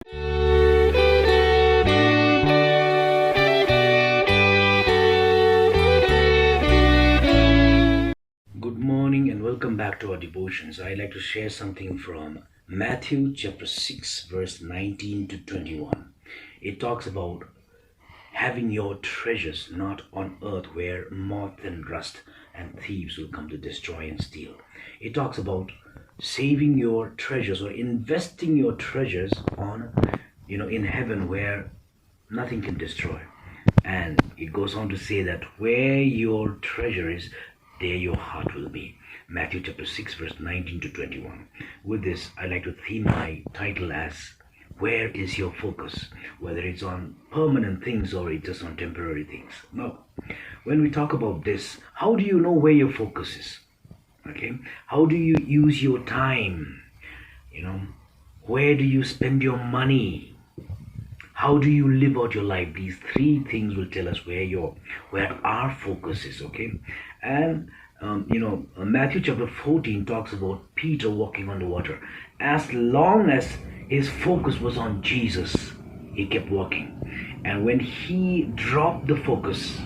Good morning and welcome back to our devotions. I'd like to share something from Matthew chapter 6, verse 19 to 21. It talks about having your treasures not on earth where moth and rust and thieves will come to destroy and steal. It talks about saving your treasures or investing your treasures on, in heaven where nothing can destroy. And it goes on to say that where your treasure is, there your heart will be. Matthew chapter 6, verse 19 to 21. With this, I like to theme my title as where is your focus? Whether it's on permanent things or it's just on temporary things. Now, when we talk about this, how do you know where your focus is? Okay? How do you use your time? You know, where do you spend your money? How do you live out your life? These three things will tell us where our focus is. Okay, and Matthew chapter 14 talks about Peter walking on the water. As long as his focus was on Jesus, he kept walking, and when he dropped the focus,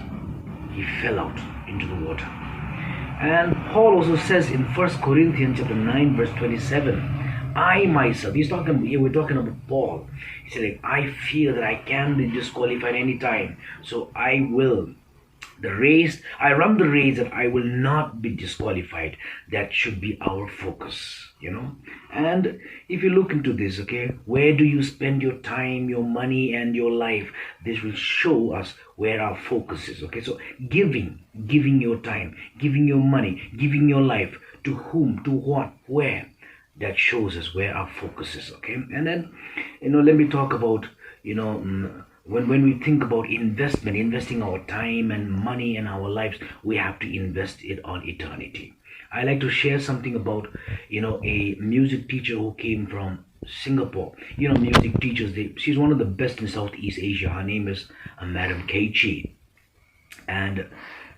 he fell out into the water. And Paul also says in 1 Corinthians chapter 9, verse 27. I myself, we're talking about Paul. He said, like, I feel that I can be disqualified any time. So I run the race that I will not be disqualified. That should be our focus, And if you look into this, okay, where do you spend your time, your money, and your life? This will show us where our focus is, okay? So giving your time, giving your money, giving your life, to whom, to what, where? That shows us where our focus is, okay? And then, let me talk about, when we think about investing our time and money and our lives, we have to invest it on eternity. I like to share something about, a music teacher who came from Singapore. Music teachers, she's one of the best in Southeast Asia. Her name is Madam Keiichi. And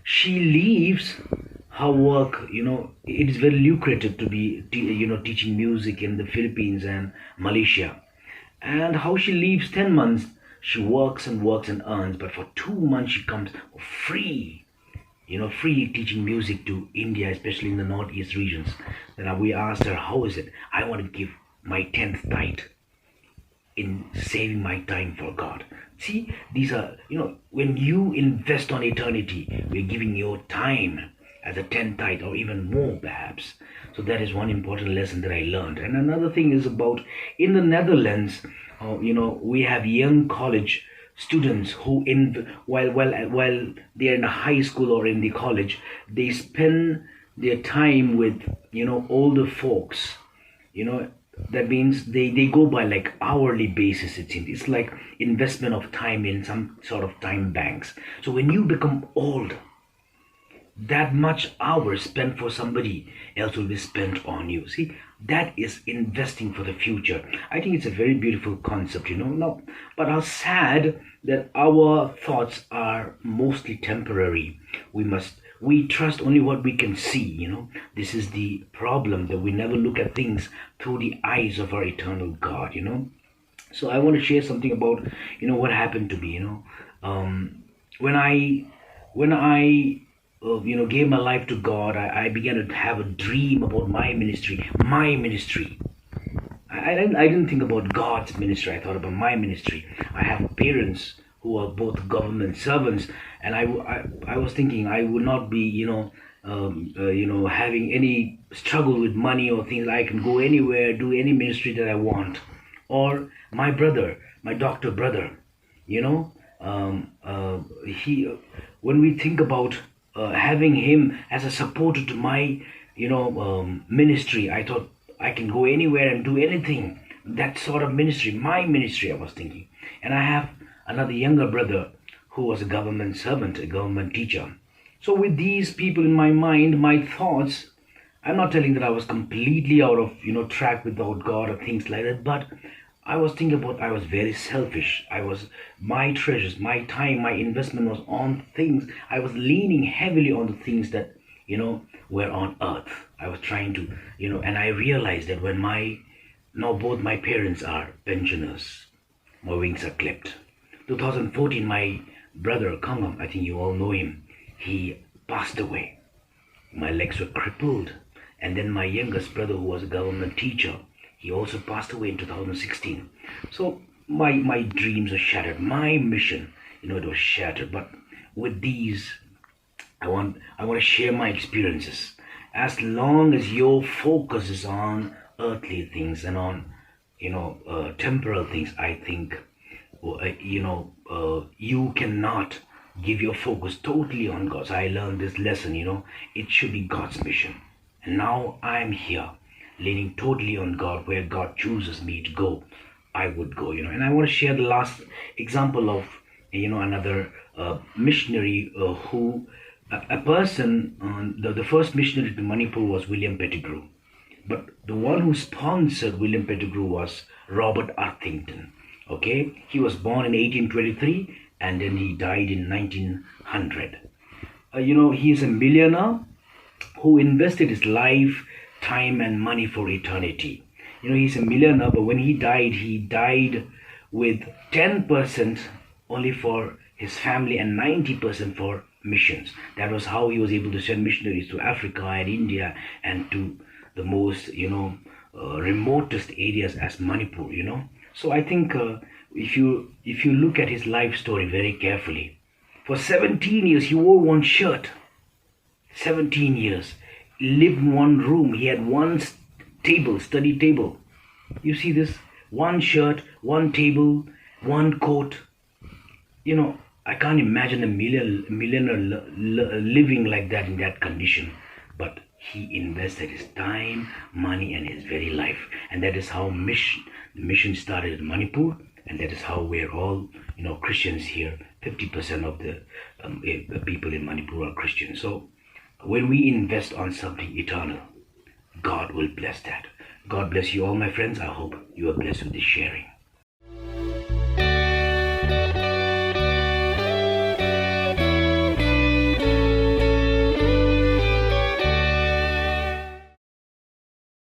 she leaves her work, it is very lucrative to be, teaching music in the Philippines and Malaysia. And how she leaves 10 months, she works and earns, but for 2 months she comes free, freely teaching music to India, especially in the northeast regions. Then we asked her, how is it? I want to give my 10th tithe in saving my time for God. See, these are, when you invest on eternity, we're giving your time as a 10th tithe or even more perhaps. So that is one important lesson that I learned. And another thing is about in the Netherlands, we have young college students who while they're in the high school or in the college, they spend their time with older folks. That means they go by like hourly basis. It seems it's like investment of time in some sort of time banks. So when you become old, that much hours spent for somebody else will be spent on you. See, that is investing for the future. I think it's a very beautiful concept, No, but how sad that our thoughts are mostly temporary. We trust only what we can see, This is the problem, that we never look at things through the eyes of our eternal God, So I want to share something about, what happened to me, when I gave my life to God, I began to have a dream about my ministry. I didn't think about God's ministry. I thought about my ministry. I have parents who are both government servants, and I was thinking I would not be, having any struggle with money or things. I can go anywhere, do any ministry that I want. Or my brother, my doctor brother, he, when we think about having him as a supporter to my, ministry, I thought I can go anywhere and do anything. That sort of ministry, my ministry, I was thinking. And I have another younger brother who was a government servant, a government teacher. So with these people in my mind, my thoughts, I'm not telling that I was completely out of, track without God or things like that, but I was thinking about, I was very selfish. My treasures, my time, my investment was on things. I was leaning heavily on the things that, were on earth. I was trying to, and I realized that when both my parents are pensioners, my wings are clipped. 2014, my brother Kangam, I think you all know him, he passed away. My legs were crippled. And then my youngest brother, who was a government teacher, he also passed away in 2016. So my dreams are shattered. My mission, it was shattered. But with these, I want to share my experiences. As long as your focus is on earthly things and on temporal things, I think you cannot give your focus totally on God. So I learned this lesson. It should be God's mission. And now I'm here, leaning totally on God. Where God chooses me to go, I would go. And I want to share the last example of another missionary who a person. The first missionary to Manipur was William Pettigrew, but the one who sponsored William Pettigrew was Robert Arthington. Okay, he was born in 1823 and then he died in 1900. He is a millionaire who invested his life, time, and money for eternity. He's a millionaire, but when he died with 10% only for his family and 90% for missions. That was how he was able to send missionaries to Africa and India and to the most, remotest areas as Manipur. So I think if you look at his life story very carefully, for 17 years he wore one shirt. 17 years, lived in one room. He had one table, study table. You see this? One shirt, one table, one coat. I can't imagine a millionaire living like that in that condition. But he invested his time, money, and his very life. And that is how the mission started in Manipur. And that is how we're all, Christians here. 50% of the people in Manipur are Christians. So when we invest on something eternal, God will bless that. God bless you all, my friends. I hope you are blessed with this sharing.